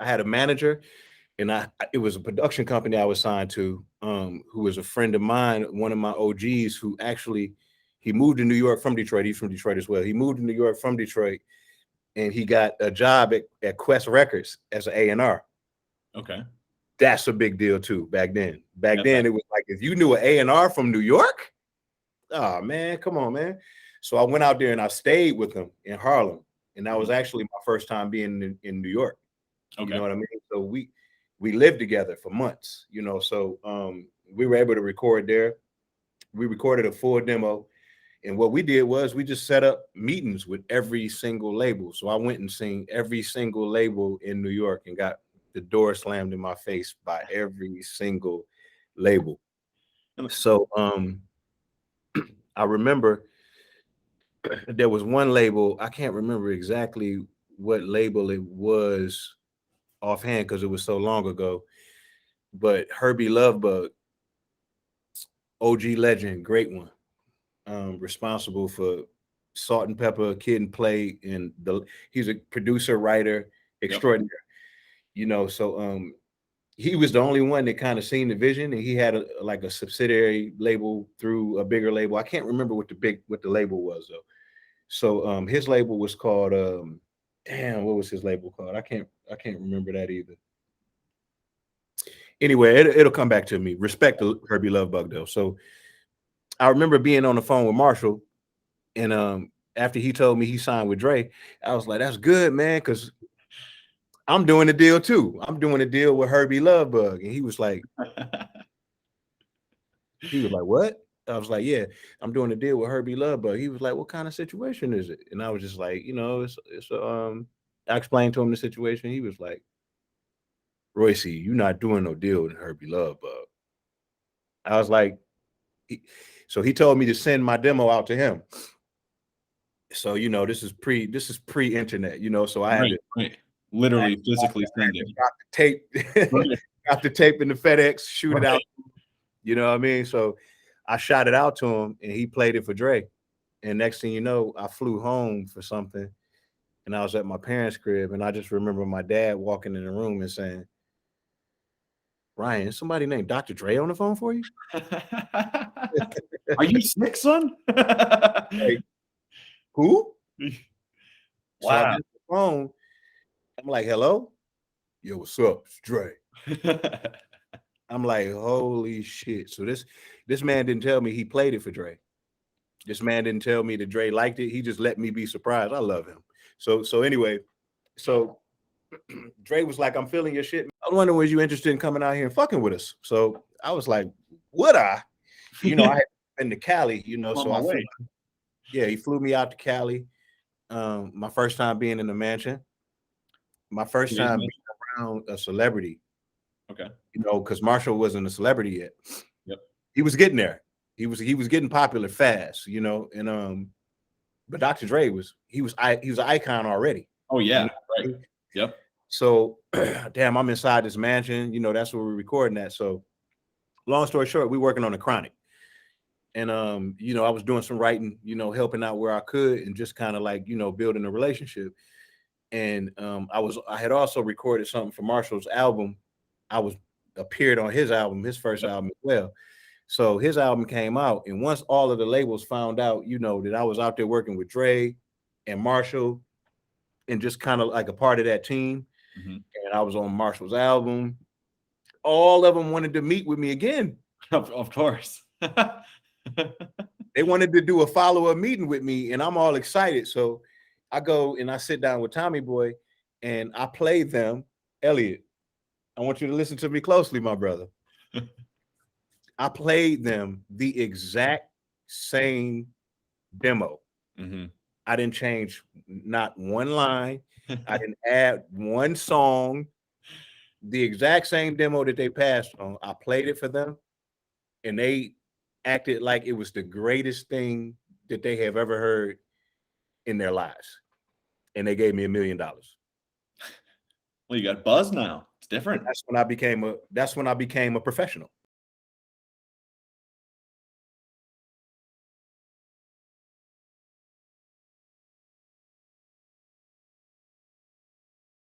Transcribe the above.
I had a manager, and it was a production company I was signed to, who was a friend of mine, one of my OGs, who actually he moved to New York from Detroit. He's from Detroit as well. He moved to New York from Detroit, and he got a job at Quest Records as an A&R. Okay. That's a big deal too back then. Back Yeah, then, it was like if you knew an A&R from New York, oh man, come on, man. So I went out there and I stayed with him in Harlem, and that was actually my first time being in New York. Okay. You know what I mean? So we lived together for months, you know. So we were able to record there. We recorded a full demo. And what we did was we just set up meetings with every single label. So I went and seen every single label in New York and got the door slammed in my face by every single label. So I remember there was one label, I can't remember exactly what label it was offhand because it was so long ago, but Herbie Lovebug, OG legend, great one. Responsible for Salt and Pepper, Kid and Play, and he's a producer, writer extraordinary. You know, so he was the only one that kind of seen the vision, and he had like a subsidiary label through a bigger label. I can't remember what the label was though. So his label was called damn, what was his label called? I can't remember that either. Anyway, it'll come back to me. Respect to Herbie Lovebug though. So I remember being on the phone with Marshall, and after he told me he signed with Dre, I was like, "That's good, man," because I'm doing a deal too. I'm doing a deal with Herbie Lovebug, and he was like, "What?" I was like, "Yeah, I'm doing a deal with Herbie Lovebug." He was like, "What kind of situation is it?" And I was just like, it's. I explained to him the situation. He was like, "Royce, you're not doing no deal with Herbie Lovebug." I was like, so he told me to send my demo out to him. So this is pre-internet, so I had to literally physically send it. Got the tape, got the tape in the FedEx, shoot it out. You know what I mean? So I shot it out to him, and he played it for Dre. And next thing you know, I flew home for something, and I was at my parents' crib, and I just remember my dad walking in the room and saying, "Ryan, is somebody named Dr. Dre on the phone for you? Are you sick, son?" Like, who? So I Wow. get the phone. I'm like, "Hello? Yo, what's up? It's Dre." I'm like, holy shit. So this man didn't tell me he played it for Dre. This man didn't tell me that Dre liked it. He just let me be surprised. I love him. So anyway, so Dre was like, "I'm feeling your shit. I wonder, was you interested in coming out here and fucking with us?" So I was like, "Would I?" I had been to Cali, so I flew, he flew me out to Cali. My first time being in the mansion. My first time being around a celebrity. Okay. Because Marshall wasn't a celebrity yet. Yep. He was getting there. He was getting popular fast, and but Dr. Dre was an icon already. Oh yeah, right. Yep. So damn, I'm inside this mansion, that's where we're recording at. So long story short, we working on the Chronic. And I was doing some writing, helping out where I could, and just kind of like, building a relationship. And I had also recorded something for Marshall's album. I was appeared on his album, his first album as well. So his album came out, and once all of the labels found out, that I was out there working with Dre and Marshall, and just kind of like a part of that team, and I was on Marshall's album, all of them wanted to meet with me again. Of course. They wanted to do a follow-up meeting with me, and I'm all excited. So I go and I sit down with Tommy Boy, and I play them. Elliot, I want you to listen to me closely, my brother. I played them the exact same demo. I didn't change not one line. I didn't add one song. The exact same demo that they passed on, I played it for them, and they acted like it was the greatest thing that they have ever heard in their lives. And they gave me $1 million. Well, you got buzz now. It's different. That's when I became a professional.